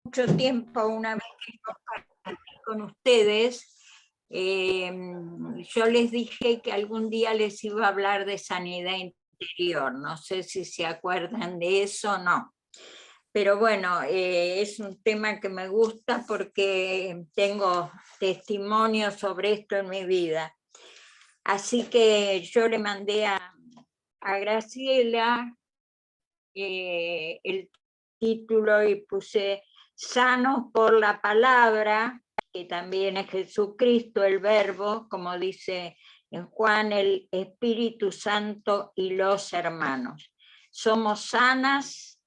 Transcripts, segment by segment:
mucho tiempo, una vez que compartí con ustedes, yo les dije que algún día les iba a hablar de sanidad interior. No sé si se acuerdan de eso o no. Pero bueno, es un tema que me gusta porque tengo testimonio sobre esto en mi vida. Así que yo le mandé a Graciela el título y puse sanos por la palabra, que también es Jesucristo, el verbo, como dice en Juan, el Espíritu Santo y los hermanos. Somos sanas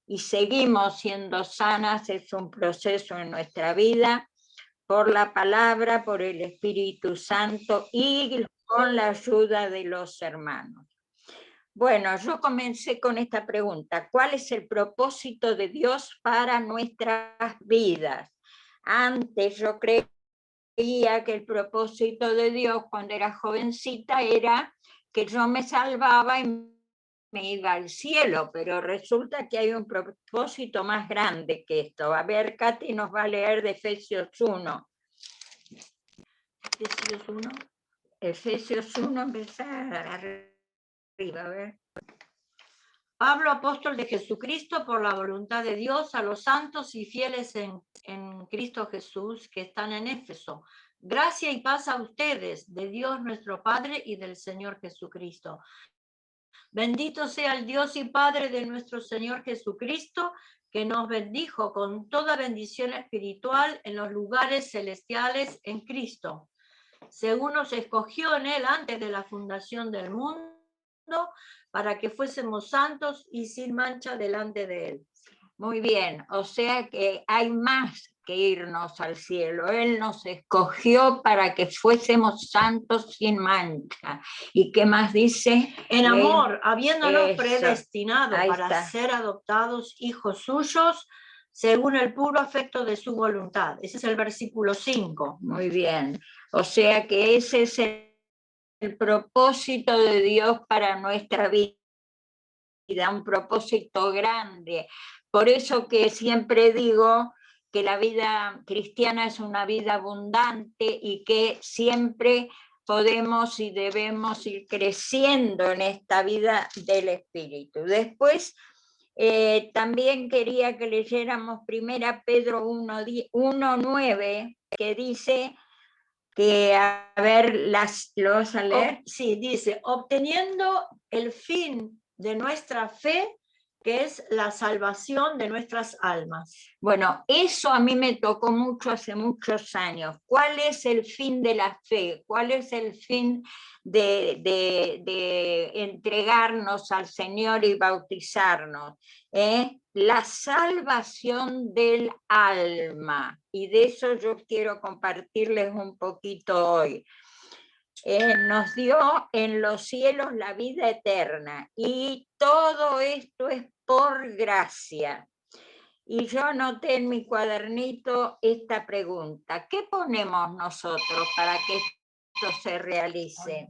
y seguimos siendo sanas, es un proceso en nuestra vida, por la palabra, por el Espíritu Santo y con la ayuda de los hermanos. Bueno, yo comencé con esta pregunta: ¿cuál es el propósito de Dios para nuestras vidas? Antes yo creía que el propósito de Dios cuando era jovencita era que yo me salvaba y me iba al cielo, pero resulta que hay un propósito más grande que esto. A ver, Katy nos va a leer de Efesios 1. Efesios 1. Efesios 1, empezar arriba, a ver. Pablo, apóstol de Jesucristo, por la voluntad de Dios, a los santos y fieles en Cristo Jesús que están en Éfeso. Gracia y paz a ustedes, de Dios nuestro Padre y del Señor Jesucristo. Bendito sea el Dios y Padre de nuestro Señor Jesucristo, que nos bendijo con toda bendición espiritual en los lugares celestiales en Cristo, según nos escogió en Él antes de la fundación del mundo, para que fuésemos santos y sin mancha delante de Él. Muy bien, o sea que hay más que irnos al cielo. Él nos escogió para que fuésemos santos sin mancha. ¿Y qué más dice? En amor, habiéndonos Eso, predestinado para está. ser adoptados hijos suyos, según el puro afecto de su voluntad. Ese es el versículo 5. Muy bien, o sea que ese es el propósito de Dios para nuestra vida, un propósito grande. Por eso que siempre digo que la vida cristiana es una vida abundante y que siempre podemos y debemos ir creciendo en esta vida del Espíritu. Después, también quería que leyéramos 1 Pedro 1:9, que dice que, a ver, ¿lo vas a leer? Sí, dice, obteniendo el fin de nuestra fe, que es la salvación de nuestras almas. Bueno, eso a mí me tocó mucho hace muchos años. ¿Cuál es el fin de la fe? ¿Cuál es el fin de entregarnos al Señor y bautizarnos? La salvación del alma. Y de eso yo quiero compartirles un poquito hoy. Nos dio en los cielos la vida eterna y todo esto es por gracia. Y yo anoté en mi cuadernito esta pregunta: ¿qué ponemos nosotros para que esto se realice?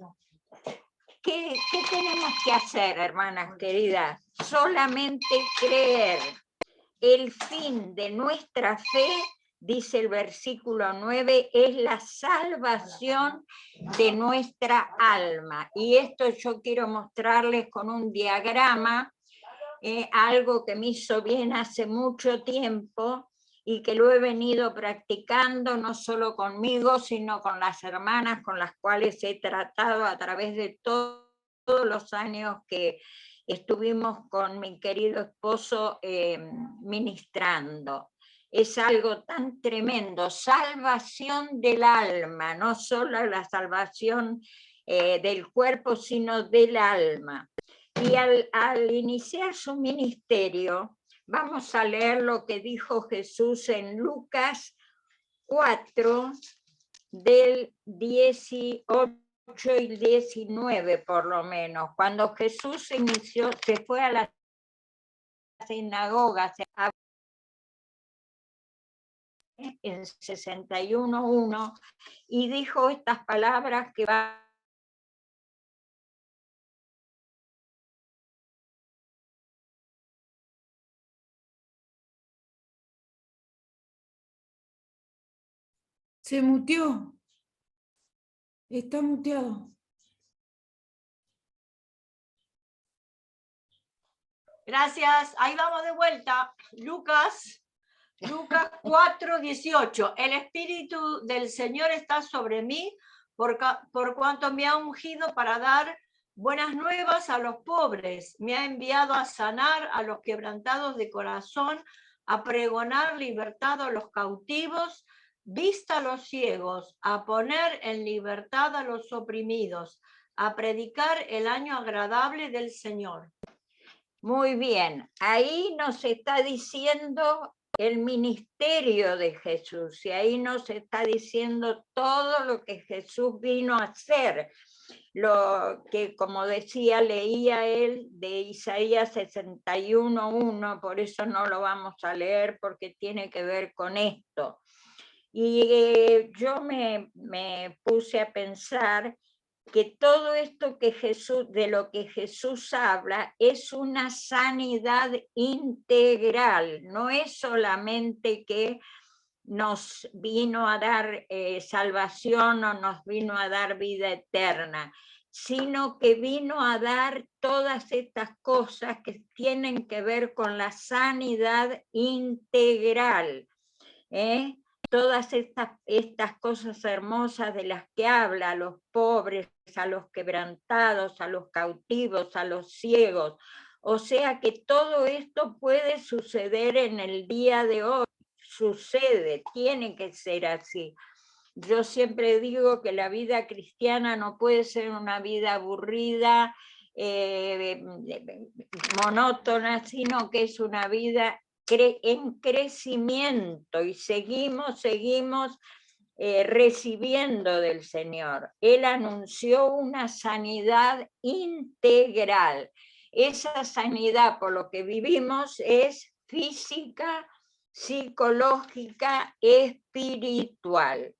¿Qué tenemos que hacer, hermanas queridas? Solamente creer. El fin de nuestra fe, dice el versículo 9, es la salvación de nuestra alma. Y esto yo quiero mostrarles con un diagrama, algo que me hizo bien hace mucho tiempo y que lo he venido practicando no solo conmigo, sino con las hermanas con las cuales he tratado a través de todos los años que estuvimos con mi querido esposo ministrando. Es algo tan tremendo, salvación del alma, no solo la salvación del cuerpo, sino del alma. Y al iniciar su ministerio, vamos a leer lo que dijo Jesús en Lucas 4, del 18 y 19 por lo menos. Cuando Jesús inició, se fue a la sinagoga en 61:1 y dijo estas palabras que va Se muteó. Está muteado. Gracias. Ahí vamos de vuelta. Lucas 4:18. El Espíritu del Señor está sobre mí por cuanto me ha ungido para dar buenas nuevas a los pobres. Me ha enviado a sanar a los quebrantados de corazón, a pregonar libertad a los cautivos, vista a los ciegos, a poner en libertad a los oprimidos, a predicar el año agradable del Señor. Muy bien, ahí nos está diciendo el ministerio de Jesús y ahí nos está diciendo todo lo que Jesús vino a hacer. Lo que, como decía, leía él de Isaías 61:1, por eso no lo vamos a leer porque tiene que ver con esto. Y yo me puse a pensar que todo esto que de lo que Jesús habla es una sanidad integral, no es solamente que nos vino a dar salvación o nos vino a dar vida eterna, sino que vino a dar todas estas cosas que tienen que ver con la sanidad integral. Todas estas cosas hermosas de las que habla, a los pobres, a los quebrantados, a los cautivos, a los ciegos. O sea que todo esto puede suceder en el día de hoy, sucede, tiene que ser así. Yo siempre digo que la vida cristiana no puede ser una vida aburrida, monótona, sino que es una vida en crecimiento y seguimos recibiendo del Señor. Él anunció una sanidad integral. Esa sanidad por lo que vivimos es física, psicológica, espiritual.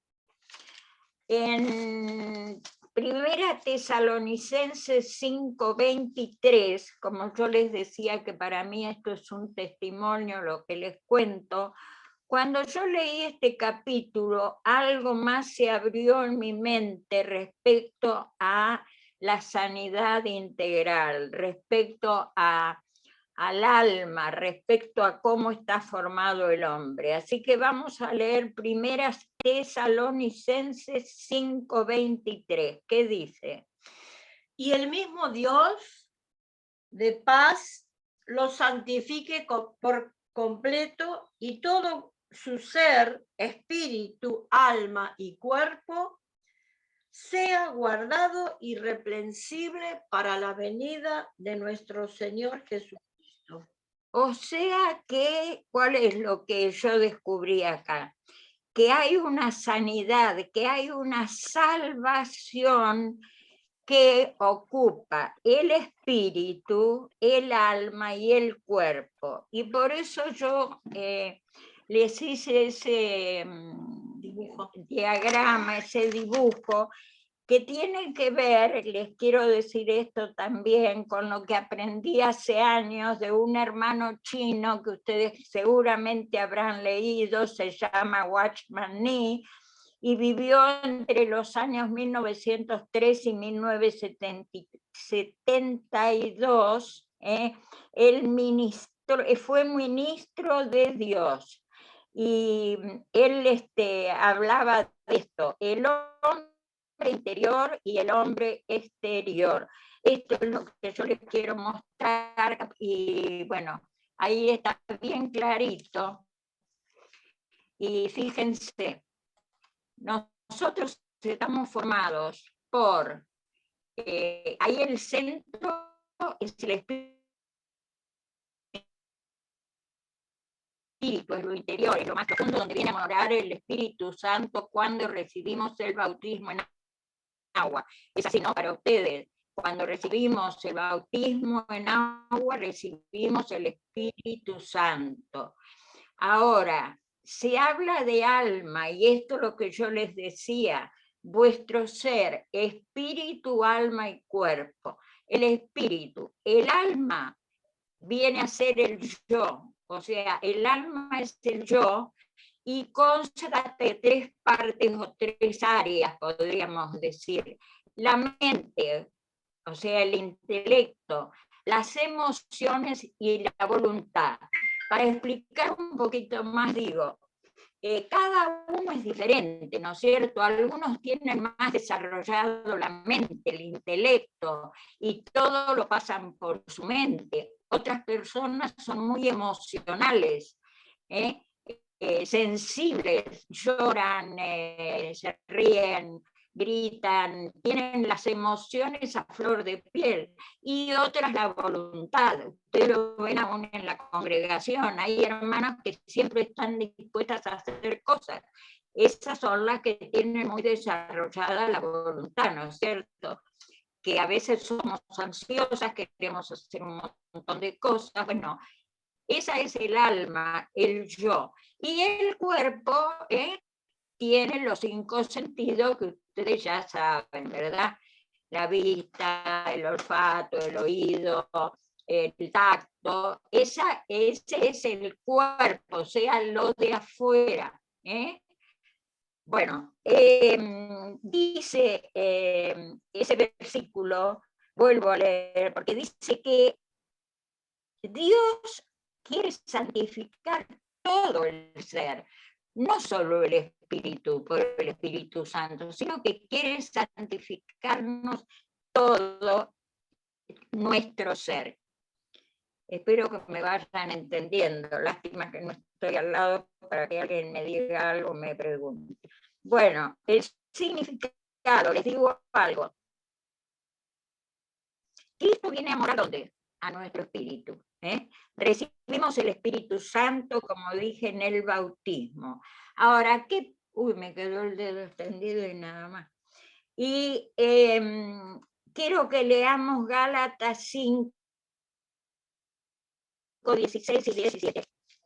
En Primera Tesalonicenses 5:23, como yo les decía que para mí esto es un testimonio, lo que les cuento, cuando yo leí este capítulo, algo más se abrió en mi mente respecto a la sanidad integral, respecto al alma, respecto a cómo está formado el hombre. Así que vamos a leer Primeras Tesalonicenses 5:23. ¿Qué dice? Y el mismo Dios de paz los santifique por completo y todo su ser, espíritu, alma y cuerpo sea guardado irreprensible para la venida de nuestro Señor Jesucristo. O sea que, ¿cuál es lo que yo descubrí acá? Que hay una sanidad, que hay una salvación que ocupa el espíritu, el alma y el cuerpo. Y por eso yo les hice ese diagrama, ese dibujo, que tiene que ver, les quiero decir esto también, con lo que aprendí hace años de un hermano chino que ustedes seguramente habrán leído, se llama Watchman Nee, y vivió entre los años 1903 y 1972. Él fue ministro de Dios, y él hablaba de esto, el hombre interior y el hombre exterior. Esto es lo que yo les quiero mostrar, y bueno, ahí está bien clarito. Y fíjense, nosotros estamos formados por, ahí el centro es el espíritu, es lo interior, es lo más profundo, donde viene a morar el Espíritu Santo cuando recibimos el bautismo en agua. Es así, ¿no? Para ustedes, cuando recibimos el bautismo en agua, recibimos el Espíritu Santo. Ahora, se habla de alma, y esto es lo que yo les decía, vuestro ser, espíritu, alma y cuerpo. El espíritu, el alma viene a ser el yo, o sea, el alma es el yo, y consta de 3 partes o 3 áreas, podríamos decir. La mente, o sea, el intelecto, las emociones y la voluntad. Para explicar un poquito más, digo, cada uno es diferente, ¿no es cierto? Algunos tienen más desarrollado la mente, el intelecto, y todo lo pasan por su mente. Otras personas son muy emocionales, sensibles, lloran, se ríen, gritan, tienen las emociones a flor de piel, y otras la voluntad. Ustedes lo ven aún en la congregación, hay hermanas que siempre están dispuestas a hacer cosas. Esas son las que tienen muy desarrollada la voluntad, ¿no es cierto? Que a veces somos ansiosas, queremos hacer un montón de cosas. Bueno, esa es el alma, el yo. Y el cuerpo tiene los 5 sentidos que ustedes ya saben, ¿verdad? La vista, el olfato, el oído, el tacto. Ese es el cuerpo, o sea, lo de afuera. Bueno, dice ese versículo, vuelvo a leer, porque dice que Dios quiere santificar todo el ser, no solo el Espíritu, por el Espíritu Santo, sino que quiere santificarnos todo nuestro ser. Espero que me vayan entendiendo. Lástima que no estoy al lado para que alguien me diga algo, me pregunte. Bueno, el significado, les digo algo. Cristo viene a morar ¿dónde? A nuestro espíritu. Recibimos el Espíritu Santo, como dije, en el bautismo. Ahora, ¿qué? Uy, me quedó el dedo extendido y nada más. Y quiero que leamos Gálatas 5, 16 y 17,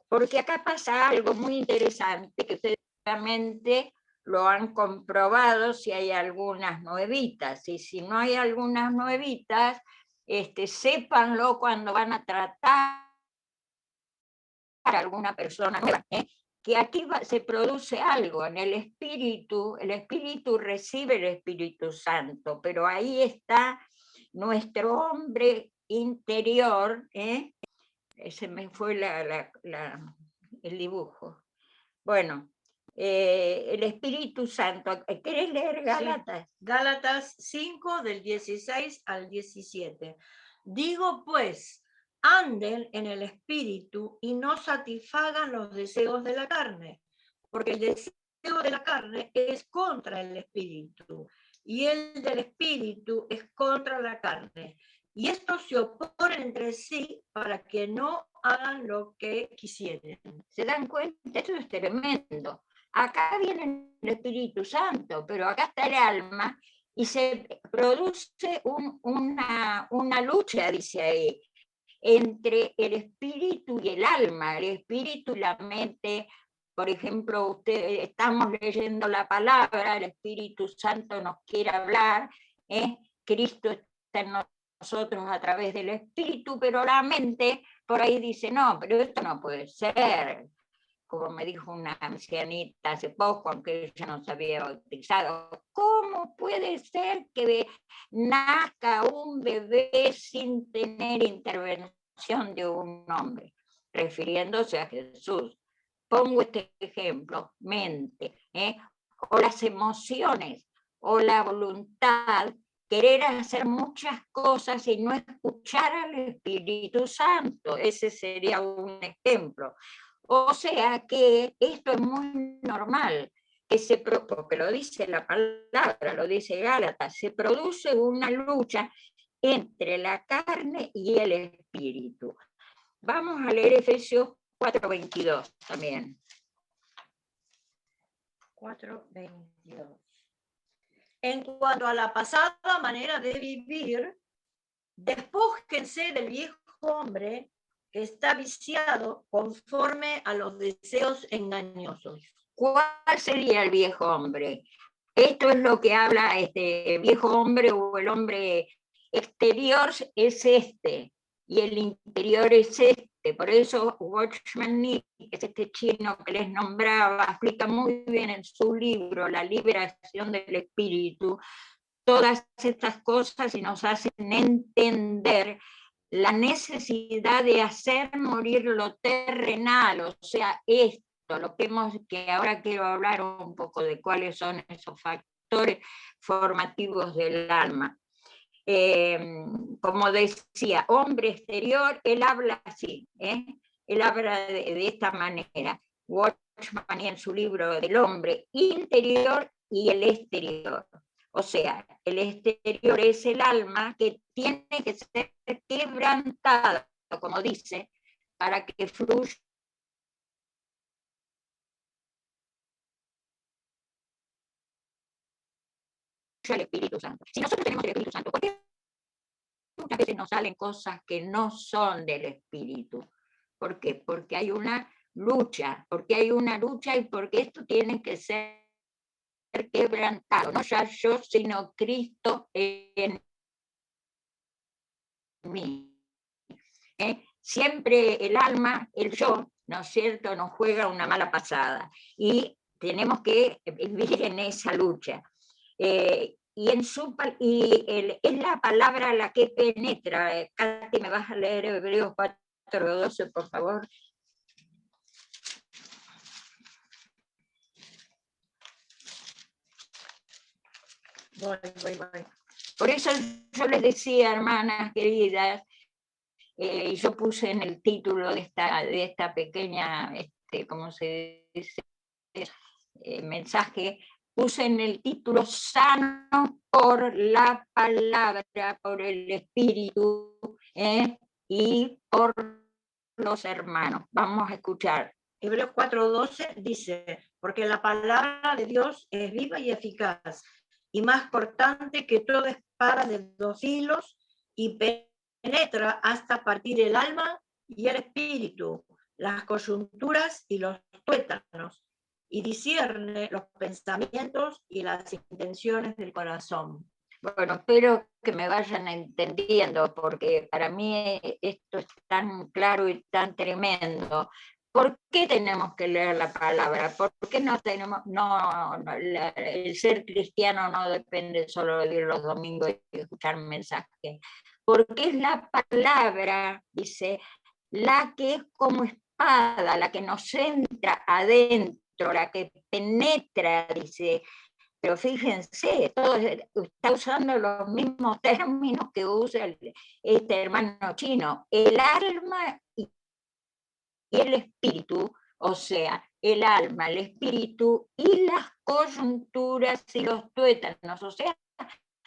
porque acá pasa algo muy interesante que ustedes realmente lo han comprobado si hay algunas nuevitas, y si no hay algunas nuevitas, sépanlo cuando van a tratar a alguna persona nueva, que aquí se produce algo en el espíritu recibe el Espíritu Santo, pero ahí está nuestro hombre interior, se me fue el dibujo. Bueno, el Espíritu Santo. ¿Querés leer Gálatas? Sí. Gálatas 5, del 16 al 17. Digo pues, anden en el Espíritu y no satisfagan los deseos de la carne, porque el deseo de la carne es contra el Espíritu, y el del Espíritu es contra la carne. Y estos se oponen entre sí para que no hagan lo que quisieren. ¿Se dan cuenta? Esto es tremendo. Acá viene el Espíritu Santo, pero acá está el alma y se produce una lucha, dice ahí, entre el espíritu y el alma, el espíritu y la mente. Por ejemplo, estamos leyendo la palabra, el Espíritu Santo nos quiere hablar, Cristo está en nosotros a través del Espíritu, pero la mente por ahí dice, no, pero esto no puede ser. Como me dijo una ancianita hace poco, aunque ella no se había bautizado, ¿cómo puede ser que nazca un bebé sin tener intervención de un hombre? Refiriéndose a Jesús. Pongo este ejemplo, mente, o las emociones, o la voluntad, querer hacer muchas cosas y no escuchar al Espíritu Santo. Ese sería un ejemplo. O sea que esto es muy normal, porque lo dice la palabra, lo dice Gálatas, se produce una lucha entre la carne y el espíritu. Vamos a leer Efesios 4:22 también. 4:22. En cuanto a la pasada manera de vivir, despójense del viejo hombre que está viciado conforme a los deseos engañosos. ¿Cuál sería el viejo hombre? Esto es lo que habla este viejo hombre, o el hombre exterior es este, y el interior es este. Por eso Watchman Nee, que es este chino que les nombraba, explica muy bien en su libro La liberación del espíritu todas estas cosas y nos hacen entender la necesidad de hacer morir lo terrenal, o sea, esto, que ahora quiero hablar un poco de cuáles son esos factores formativos del alma. Como decía, hombre exterior, él habla así, él habla de esta manera. Watchman en su libro del hombre interior y el exterior. O sea, el exterior es el alma que tiene que ser quebrantado, como dice, para que fluya el Espíritu Santo. Si nosotros tenemos el Espíritu Santo, ¿por qué muchas veces nos salen cosas que no son del Espíritu? ¿Por qué? Porque hay una lucha, y porque esto tiene que ser quebrantado, no ya yo, sino Cristo en mí. Siempre el alma, el yo, ¿no es cierto?, nos juega una mala pasada y tenemos que vivir en esa lucha. Es la palabra la que penetra. Katy, ¿me vas a leer Hebreos 4:12, por favor? Voy. Por eso yo les decía, hermanas queridas, y yo puse en el título de esta pequeña, ¿cómo se dice? Mensaje, puse en el título sano por la palabra, por el Espíritu, y por los hermanos. Vamos a escuchar. Hebreos 4:12 dice, porque la palabra de Dios es viva y eficaz, y más cortante que toda espada de 2 filos, y penetra hasta partir el alma y el espíritu, las coyunturas y los tuétanos, y discierne los pensamientos y las intenciones del corazón. Bueno, espero que me vayan entendiendo, porque para mí esto es tan claro y tan tremendo. ¿Por qué tenemos que leer la palabra? ¿Por qué no tenemos, el ser cristiano no depende solo de ir los domingos y escuchar mensajes? Porque es la palabra, dice, la que es como espada, la que nos entra adentro, la que penetra, dice. Pero fíjense, todo está usando los mismos términos que usa este hermano chino. El alma y el espíritu, o sea, el alma, el espíritu y las coyunturas y los tuétanos, o sea,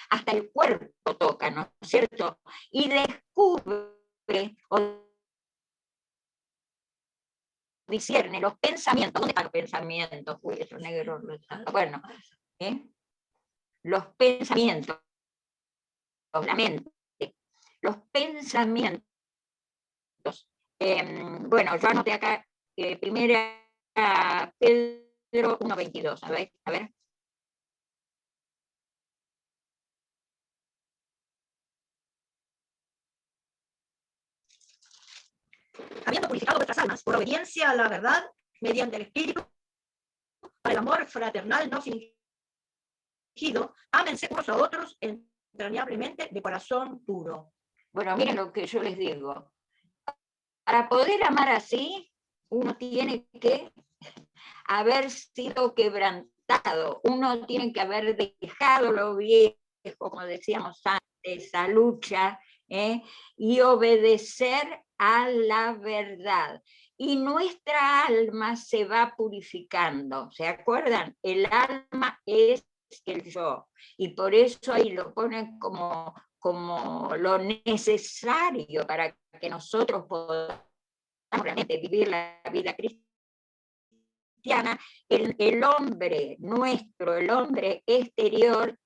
hasta el cuerpo toca, ¿no es cierto? Y descubre o discierne los pensamientos. ¿Dónde están los pensamientos? Uy, eso negro. Bueno, los pensamientos, la mente, los pensamientos. Bueno, yo anoté acá, primera Pedro 1:22, a ver. Habiendo purificado vuestras almas por obediencia a la verdad, mediante el Espíritu, para el amor fraternal no fingido, ámense unos a otros entrañablemente de corazón puro. Bueno, miren lo que yo les digo. Para poder amar así, uno tiene que haber sido quebrantado, uno tiene que haber dejado lo viejo, como decíamos antes, esa lucha, y obedecer a la verdad. Y nuestra alma se va purificando, ¿se acuerdan? El alma es el yo, y por eso ahí lo ponen como lo necesario para que nosotros podamos realmente vivir la vida cristiana. El hombre nuestro, el hombre exterior,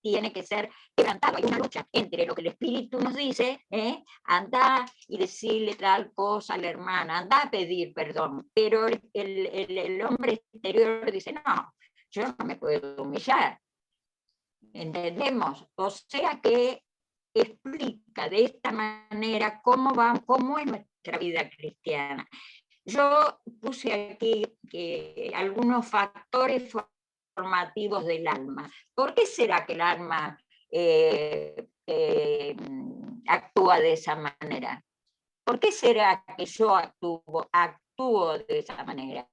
tiene que ser quebrantado. Hay una lucha entre lo que el Espíritu nos dice, anda y decirle tal cosa a la hermana, anda a pedir perdón, pero el hombre exterior dice, no, yo no me puedo humillar. ¿Entendemos? O sea que explica de esta manera cómo es nuestra vida cristiana. Yo puse aquí algunos factores formativos del alma. ¿Por qué será que el alma actúa de esa manera? ¿Por qué será que yo actúo de esa manera?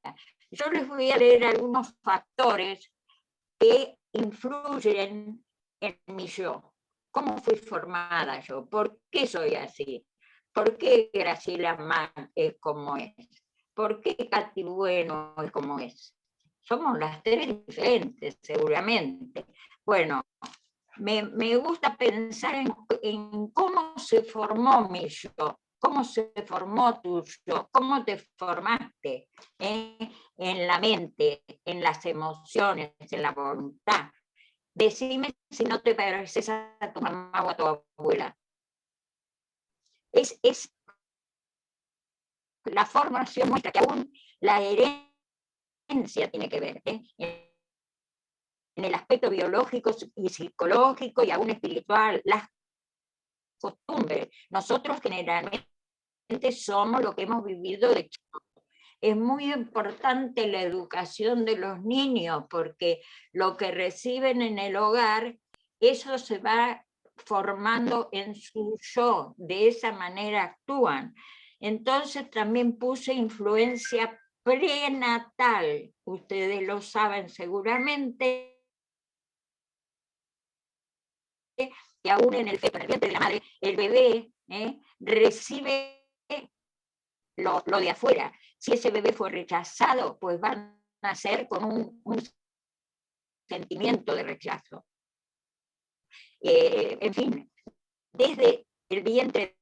Yo les voy a leer algunos factores que influyen en mi yo. ¿Cómo fui formada yo? ¿Por qué soy así? ¿Por qué Graciela Mann es como es? ¿Por qué Katy Bueno es como es? Somos las tres diferentes, seguramente. Bueno, me gusta pensar en cómo se formó mi yo, cómo se formó tu yo, cómo te formaste en la mente, en las emociones, en la voluntad. Decime si no te pareces a tu mamá o a tu abuela. Es la formación muestra que aún la herencia tiene que ver, en el aspecto biológico y psicológico y aún espiritual, las costumbres. Nosotros generalmente somos lo que hemos vivido de chicos. Es muy importante la educación de los niños porque lo que reciben en el hogar, eso se va formando en su yo, de esa manera actúan. Entonces también puse influencia prenatal, ustedes lo saben seguramente, que aún en el feto, en el vientre de la madre, el bebé recibe lo de afuera. Si ese bebé fue rechazado, pues van a nacer con un sentimiento de rechazo. En fin, desde el vientre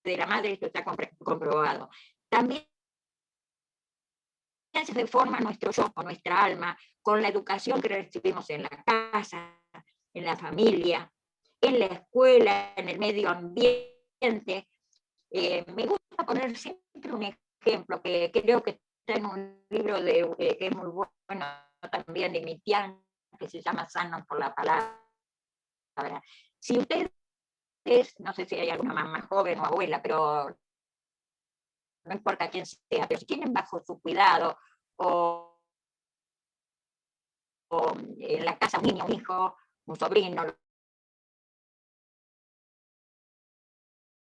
de la madre esto está comprobado. También se forma nuestro yo o nuestra alma con la educación que recibimos en la casa, en la familia, en la escuela, en el medio ambiente. Me gusta poner siempre un ejemplo que creo que está en un libro que es muy bueno también de Mitian, que se llama Sanos por la Palabra. Si ustedes, no sé si hay alguna mamá joven o abuela, pero no importa quién sea, pero si tienen bajo su cuidado o en la casa un niño, un hijo, un sobrino,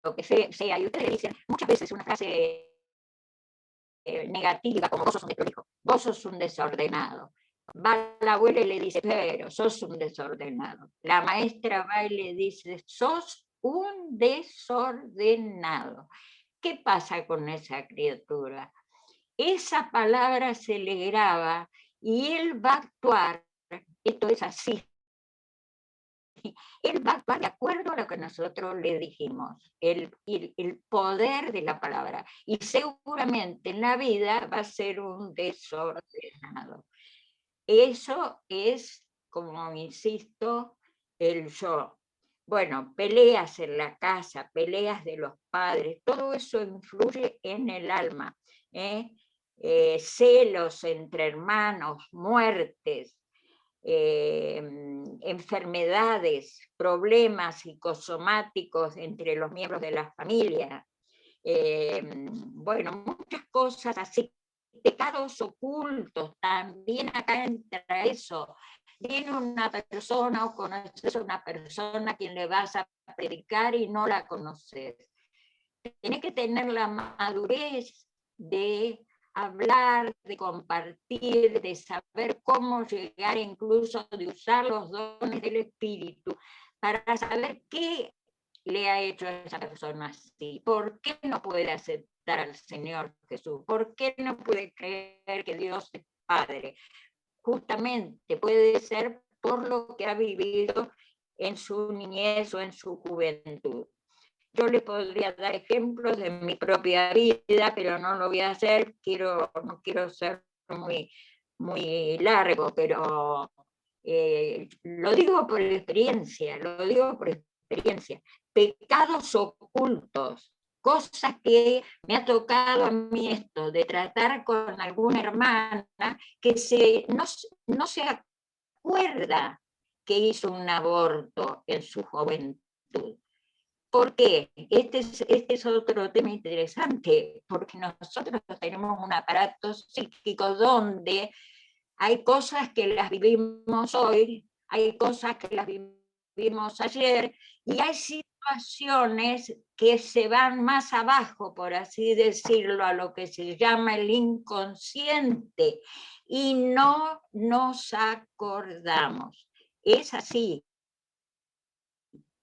lo que sea, y ustedes dicen muchas veces una frase negativa, como vos sos un desprolijo, vos sos un desordenado. Va la abuela y le dice, pero sos un desordenado. La maestra va y le dice, sos un desordenado. ¿Qué pasa con esa criatura? Esa palabra se le graba y él va a actuar, esto es así, él va a actuar de acuerdo a lo que nosotros le dijimos, el poder de la palabra. Y seguramente en la vida va a ser un desordenado. Eso es, como insisto, el yo. Bueno, peleas en la casa, peleas de los padres, todo eso influye en el alma. Celos entre hermanos, muertes, enfermedades, problemas psicosomáticos entre los miembros de la familia. Bueno, muchas cosas así, pecados ocultos, también acá entra eso. Viene una persona o conoces a una persona a quien le vas a predicar y no la conoces. Tienes que tener la madurez de hablar, de compartir, de saber cómo llegar, incluso de usar los dones del Espíritu para saber qué le ha hecho a esa persona así. ¿Por qué no puede aceptar al Señor Jesús? ¿Por qué no puede creer que Dios es Padre? Justamente puede ser por lo que ha vivido en su niñez o en su juventud. Yo les podría dar ejemplos de mi propia vida, pero no lo voy a hacer, no quiero ser muy largo, pero lo digo por experiencia, Pecados ocultos, cosas que me ha tocado a mí esto, de tratar con alguna hermana que no se acuerda que hizo un aborto en su juventud. juventud. ¿Por qué? Este es otro tema interesante, porque nosotros tenemos un aparato psíquico donde hay cosas que las vivimos hoy, hay cosas que las vivimos ayer, y hay situaciones que se van más abajo, por así decirlo, a lo que se llama el inconsciente, y no nos acordamos. Es así,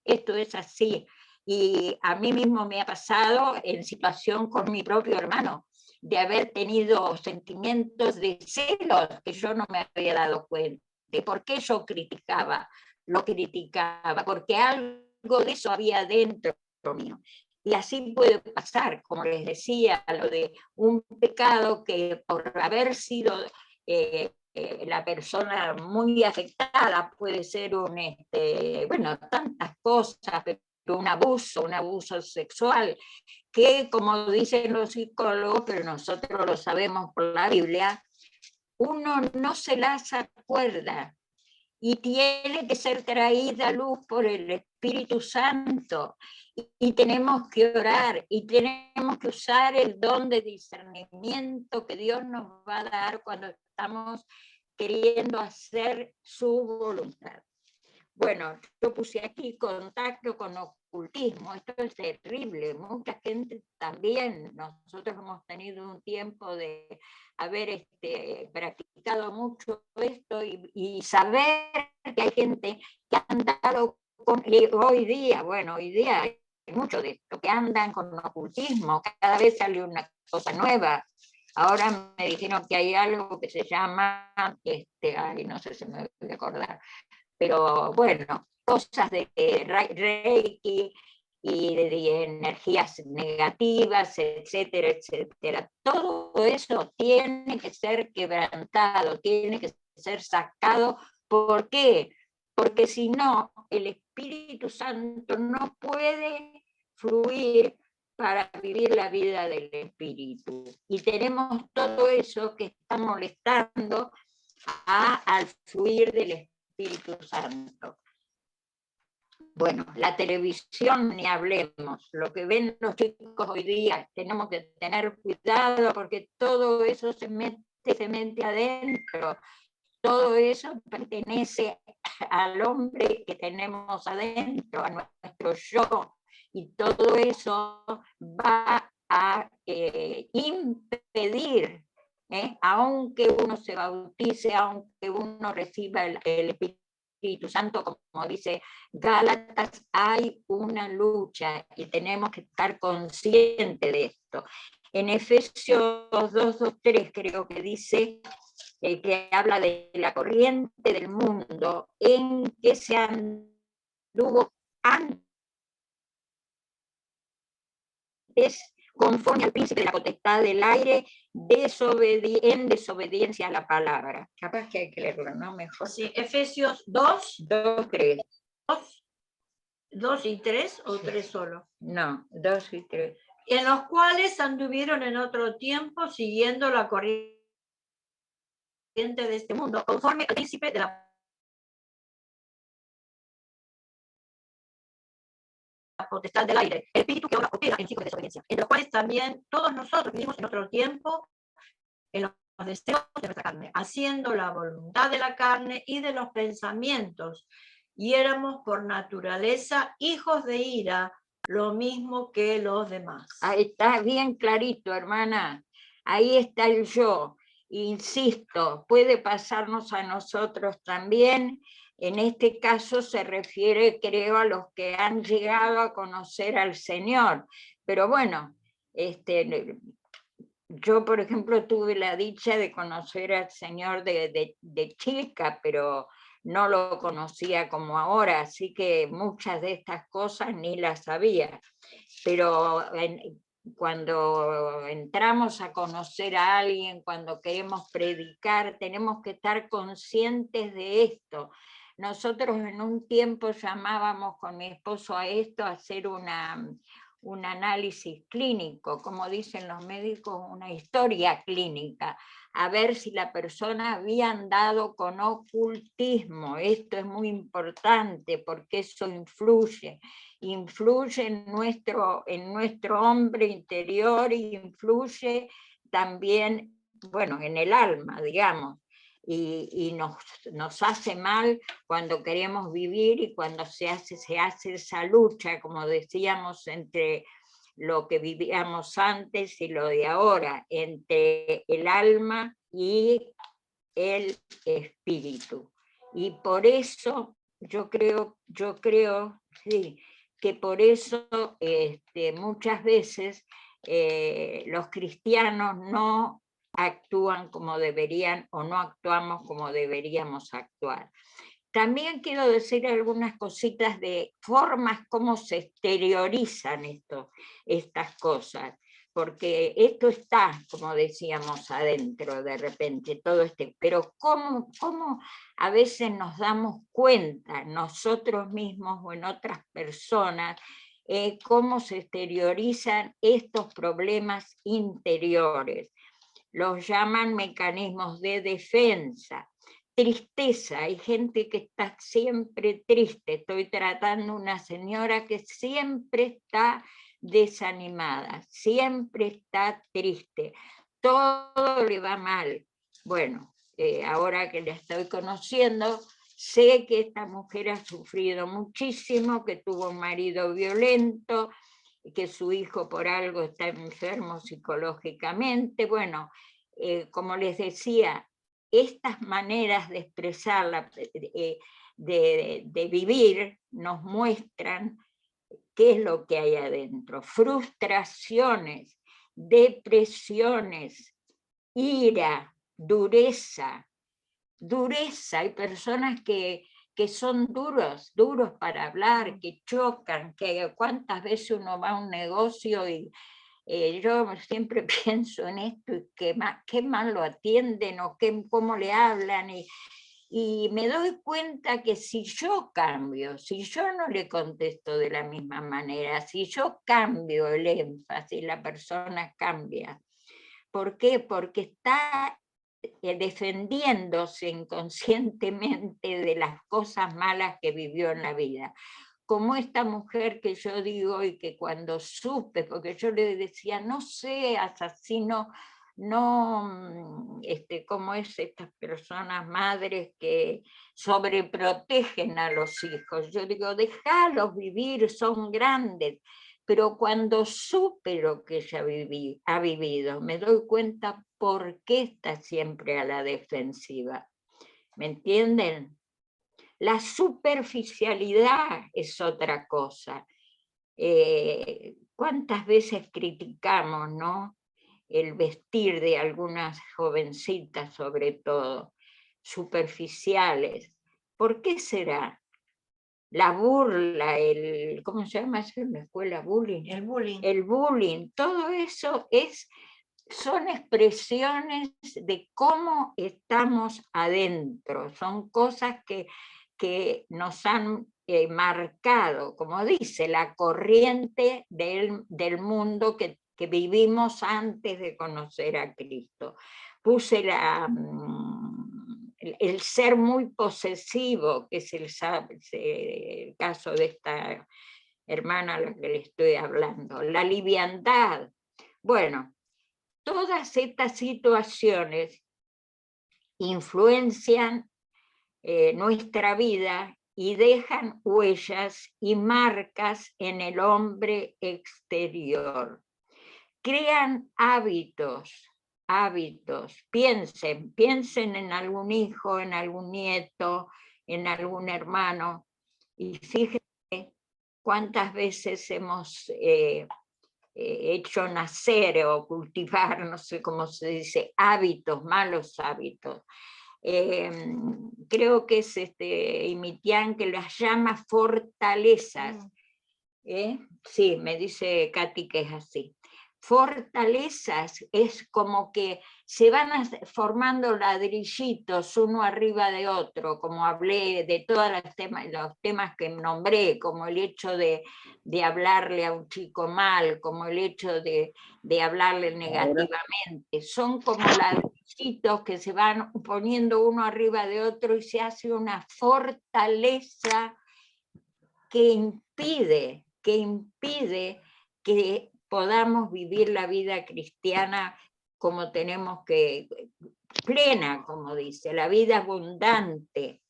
esto es así. Y a mí mismo me ha pasado en situación con mi propio hermano, de haber tenido sentimientos de celos que yo no me había dado cuenta. ¿De por qué yo criticaba? Lo criticaba, porque algo de eso había dentro mío. Y así puede pasar, como les decía, lo de un pecado que por haber sido la persona muy afectada puede ser bueno, tantas cosas, pero un abuso sexual, que como dicen los psicólogos, pero nosotros lo sabemos por la Biblia, uno no se las acuerda y tiene que ser traída a luz por el Espíritu Santo. Y tenemos que orar y tenemos que usar el don de discernimiento que Dios nos va a dar cuando estamos queriendo hacer su voluntad. Bueno, yo puse aquí contacto con ocultismo, esto es terrible, mucha gente también, nosotros hemos tenido un tiempo de haber practicado mucho esto y saber que hay gente que ha andado con, y hoy día hay mucho de esto, que andan con ocultismo, cada vez sale una cosa nueva. Ahora me dijeron que hay algo que se llama, no sé si me voy a acordar, pero bueno, cosas de Reiki y de energías negativas, etcétera, etcétera. Todo eso tiene que ser quebrantado, tiene que ser sacado. ¿Por qué? Porque si no, el Espíritu Santo no puede fluir para vivir la vida del Espíritu. Y tenemos todo eso que está molestando al fluir del Espíritu Santo. Bueno, la televisión ni hablemos, lo que ven los chicos hoy día, tenemos que tener cuidado porque todo eso se mete adentro, todo eso pertenece al hombre que tenemos adentro, a nuestro yo, y todo eso va a impedir, aunque uno se bautice, aunque uno reciba el Espíritu Santo, como dice Gálatas, hay una lucha y tenemos que estar conscientes de esto. En Efesios 2:3 creo que dice que habla de la corriente del mundo en que se anduvo antes conforme al príncipe de la potestad del aire, en desobediencia a la palabra. Capaz que hay que leerlo, ¿no? Mejor. Sí, Efesios 2, 3. 2 y 3 o 3 solo. No, 2 y 3. En los cuales anduvieron en otro tiempo siguiendo la corriente de este mundo, conforme al príncipe de la potestad del aire, el espíritu que ahora opera en hijos de desobediencia, entre los cuales también todos nosotros vivimos en otro tiempo en los deseos de nuestra carne, haciendo la voluntad de la carne y de los pensamientos, y éramos por naturaleza hijos de ira, lo mismo que los demás. Ahí está bien clarito, hermana. Ahí está el yo. Insisto, puede pasarnos a nosotros también. En este caso se refiere, creo, a los que han llegado a conocer al Señor. Pero bueno, yo, por ejemplo, tuve la dicha de conocer al Señor de chica, pero no lo conocía como ahora, así que muchas de estas cosas ni las sabía. Pero cuando entramos a conocer a alguien, cuando queremos predicar, tenemos que estar conscientes de esto. Nosotros en un tiempo llamábamos con mi esposo a esto, a hacer un análisis clínico, como dicen los médicos, una historia clínica, a ver si la persona había andado con ocultismo. Esto es muy importante porque eso influye en nuestro hombre interior y influye también, bueno, en el alma, digamos. Y nos hace mal cuando queremos vivir y cuando se hace esa lucha, como decíamos, entre lo que vivíamos antes y lo de ahora, entre el alma y el espíritu. Y por eso yo creo sí, que por eso muchas veces los cristianos no actúan como deberían o no actuamos como deberíamos actuar. También quiero decir algunas cositas de formas como se exteriorizan estas cosas, porque esto está, como decíamos, adentro de repente, todo pero cómo a veces nos damos cuenta nosotros mismos o en otras personas, cómo se exteriorizan estos problemas interiores. Los llaman mecanismos de defensa. Tristeza, hay gente que está siempre triste. Estoy tratando una señora que siempre está desanimada, siempre está triste, todo le va mal. Bueno, ahora que la estoy conociendo, sé que esta mujer ha sufrido muchísimo, que tuvo un marido violento, que su hijo por algo está enfermo psicológicamente. Bueno, como les decía, estas maneras de expresarla, de vivir, nos muestran qué es lo que hay adentro. Frustraciones, depresiones, ira, dureza. Hay personas que son duros para hablar, que chocan, que cuántas veces uno va a un negocio y yo siempre pienso en esto, y qué mal lo atienden o cómo le hablan, y me doy cuenta que si yo cambio, si yo no le contesto de la misma manera, si yo cambio el énfasis, la persona cambia. ¿Por qué? Porque está defendiéndose inconscientemente de las cosas malas que vivió en la vida. Como esta mujer que yo digo, y que cuando supe, porque yo le decía, no seas así, no, como es estas personas madres que sobreprotegen a los hijos. Yo digo, déjalos vivir, son grandes. Pero cuando supe lo que ella ha vivido, me doy cuenta por qué está siempre a la defensiva. ¿Me entienden? La superficialidad es otra cosa. ¿Cuántas veces criticamos, no?, el vestir de algunas jovencitas, sobre todo, superficiales? ¿Por qué será? La burla, ¿cómo se llama eso en la escuela? Bullying. El bullying. El bullying, todo eso son expresiones de cómo estamos adentro, son cosas que nos han marcado, como dice, la corriente del mundo que vivimos antes de conocer a Cristo. Puse el ser muy posesivo, que es el caso de esta hermana a la que le estoy hablando, la liviandad. Bueno, todas estas situaciones influencian nuestra vida y dejan huellas y marcas en el hombre exterior. Crean hábitos. Piensen en algún hijo, en algún nieto, en algún hermano, y fíjense cuántas veces hemos hecho nacer o cultivar, no sé cómo se dice, hábitos, malos hábitos. Creo que es Imitián que las llama fortalezas. Sí, me dice Katy que es así. fortalezas, es como que se van formando ladrillitos uno arriba de otro, como hablé de todos los temas que nombré, como el hecho de hablarle a un chico mal, como el hecho de hablarle negativamente. Son como ladrillitos que se van poniendo uno arriba de otro y se hace una fortaleza que impide que podamos vivir la vida cristiana como tenemos que, plena, como dice, la vida abundante.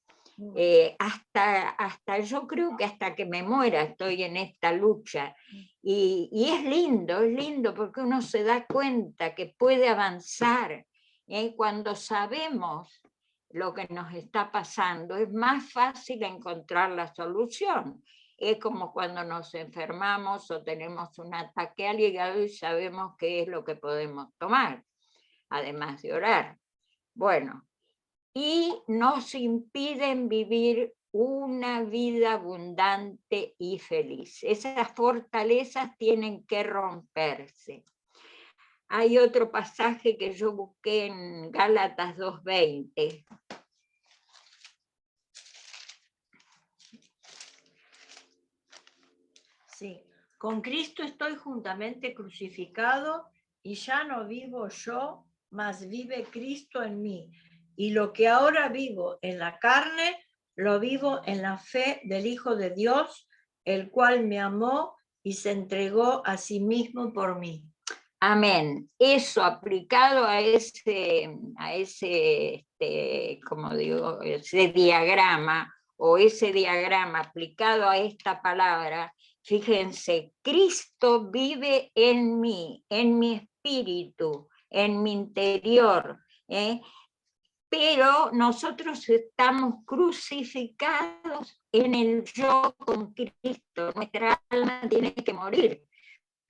Hasta yo creo que hasta que me muera estoy en esta lucha. Y es lindo porque uno se da cuenta que puede avanzar. Cuando sabemos lo que nos está pasando, es más fácil encontrar la solución. Es como cuando nos enfermamos o tenemos un ataque al hígado y sabemos qué es lo que podemos tomar, además de orar. Bueno, y nos impiden vivir una vida abundante y feliz. Esas fortalezas tienen que romperse. Hay otro pasaje que yo busqué en Gálatas 2:20. Sí, con Cristo estoy juntamente crucificado y ya no vivo yo, mas vive Cristo en mí. Y lo que ahora vivo en la carne, lo vivo en la fe del Hijo de Dios, el cual me amó y se entregó a sí mismo por mí. Amén. Eso aplicado a ese como digo, ese diagrama, o ese diagrama aplicado a esta palabra, fíjense, Cristo vive en mí, en mi espíritu, en mi interior, pero nosotros estamos crucificados en el yo con Cristo. Nuestra alma tiene que morir.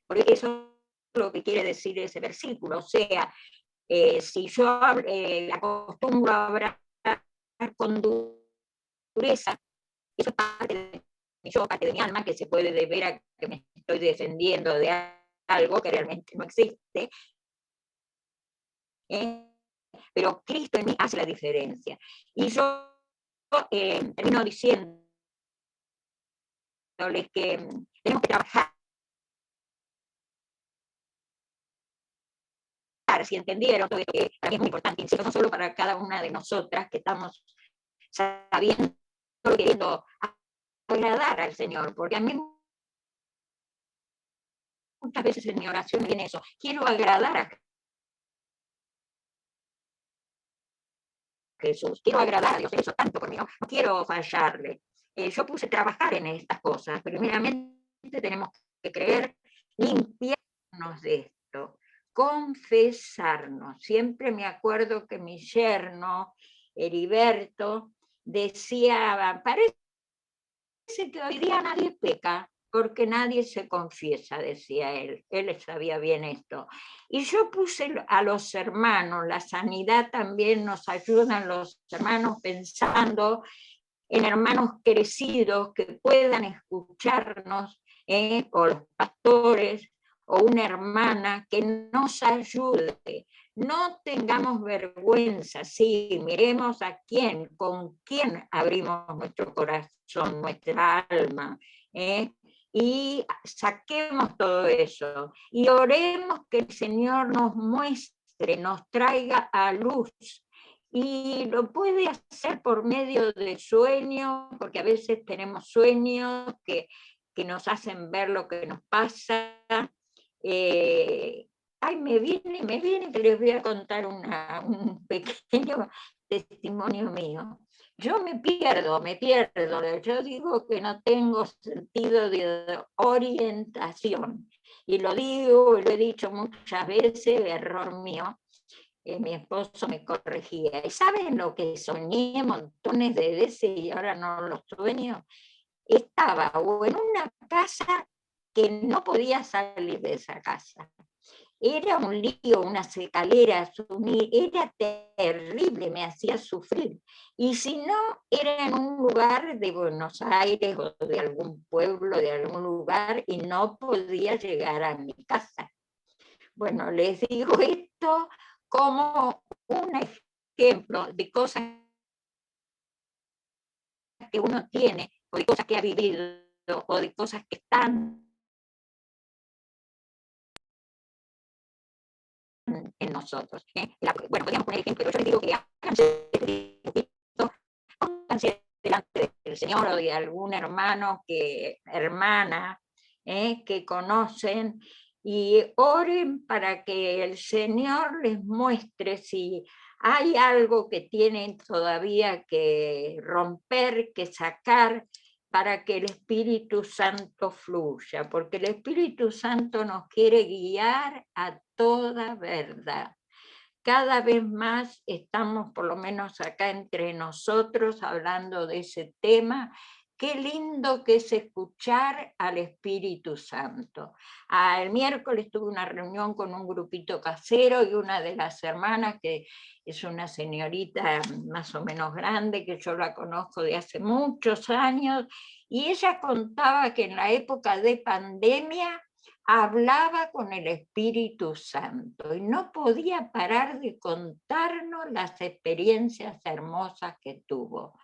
Por eso es lo que quiere decir ese versículo. O sea, si yo acostumbro a hablar con dureza, eso es parte de mi yo, parte de mi alma, que se puede deber a que me estoy defendiendo de algo que realmente no existe. Pero Cristo en mí hace la diferencia. Y yo termino diciéndoles que tenemos que trabajar. Si entendieron todo esto, que para mí es muy importante, insisto, no solo para cada una de nosotras que estamos sabiendo, queriendo agradar al Señor, porque a mí muchas veces en mi oración viene eso, quiero agradar a Jesús, quiero agradar a Dios, eso tanto por mí, no quiero fallarle. Yo puse trabajar en estas cosas, primeramente tenemos que creer, limpiarnos de esto, confesarnos. Siempre me acuerdo que mi yerno, Heriberto, decía, parece que hoy día nadie peca, porque nadie se confiesa, decía él sabía bien esto. Y yo puse a los hermanos, la sanidad también nos ayudan los hermanos pensando en hermanos crecidos que puedan escucharnos, o los pastores, o una hermana que nos ayude. No tengamos vergüenza, sí, miremos a quién, con quién abrimos nuestro corazón, nuestra alma, y saquemos todo eso, y oremos que el Señor nos muestre, nos traiga a luz, y lo puede hacer por medio de sueños, porque a veces tenemos sueños que nos hacen ver lo que nos pasa. Me viene que les voy a contar un pequeño testimonio mío. Yo me pierdo, yo digo que no tengo sentido de orientación, y lo digo, lo he dicho muchas veces, error mío. Mi esposo me corregía. ¿Y saben lo que soñé montones de veces y ahora no lo sueño? Estaba o en una casa que no podía salir de esa casa. Era un lío, unas escaleras, era terrible, me hacía sufrir. Y si no, era en un lugar de Buenos Aires o de algún pueblo, de algún lugar, y no podía llegar a mi casa. Bueno, les digo esto como un ejemplo de cosas que uno tiene, o de cosas que ha vivido, o de cosas que están en nosotros. Bueno, podríamos poner ejemplo, pero yo les digo que háganse este dibujito, pónganse delante del Señor o de algún hermano, hermana, que conocen, y oren para que el Señor les muestre si hay algo que tienen todavía que romper, que sacar, para que el Espíritu Santo fluya, porque el Espíritu Santo nos quiere guiar a toda verdad. Cada vez más estamos, por lo menos acá entre nosotros, hablando de ese tema. Qué lindo que es escuchar al Espíritu Santo. El miércoles tuve una reunión con un grupito casero y una de las hermanas, que es una señorita más o menos grande, que yo la conozco de hace muchos años, y ella contaba que en la época de pandemia hablaba con el Espíritu Santo y no podía parar de contarnos las experiencias hermosas que tuvo,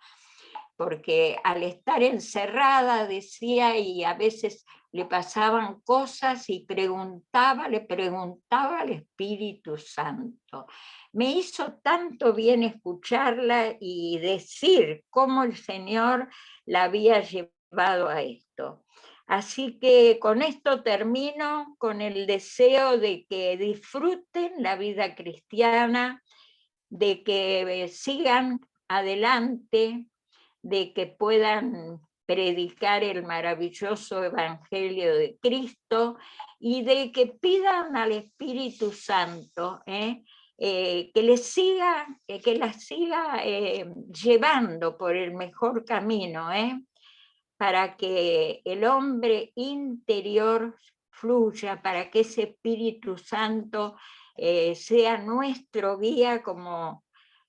porque al estar encerrada, decía, y a veces le pasaban cosas y le preguntaba al Espíritu Santo. Me hizo tanto bien escucharla y decir cómo el Señor la había llevado a esto. Así que con esto termino, con el deseo de que disfruten la vida cristiana, de que sigan adelante, de que puedan predicar el maravilloso evangelio de Cristo y de que pidan al Espíritu Santo que les siga, que las siga llevando por el mejor camino, para que el hombre interior fluya, para que ese Espíritu Santo sea nuestro guía, como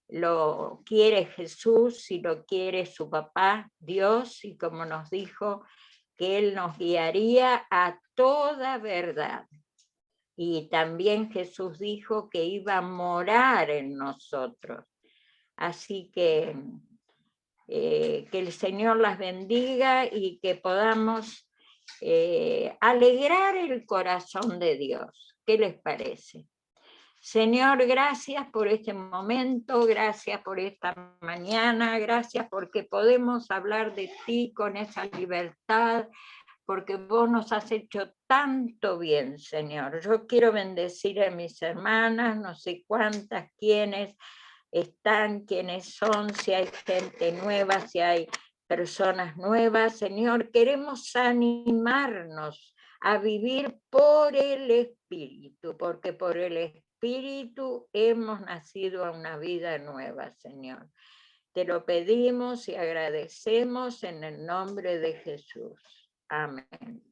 lo quiere Jesús y lo quiere su papá Dios, y como nos dijo que Él nos guiaría a toda verdad. Y también Jesús dijo que iba a morar en nosotros. Así que el Señor las bendiga y que podamos alegrar el corazón de Dios. ¿Qué les parece? Señor, gracias por este momento, gracias por esta mañana, gracias porque podemos hablar de ti con esa libertad, porque vos nos has hecho tanto bien, Señor. Yo quiero bendecir a mis hermanas, no sé cuántas, quiénes están, quiénes son, si hay gente nueva, si hay personas nuevas. Señor, queremos animarnos a vivir por el Espíritu, porque por el Espíritu hemos nacido a una vida nueva, Señor. Te lo pedimos y agradecemos en el nombre de Jesús. Amén.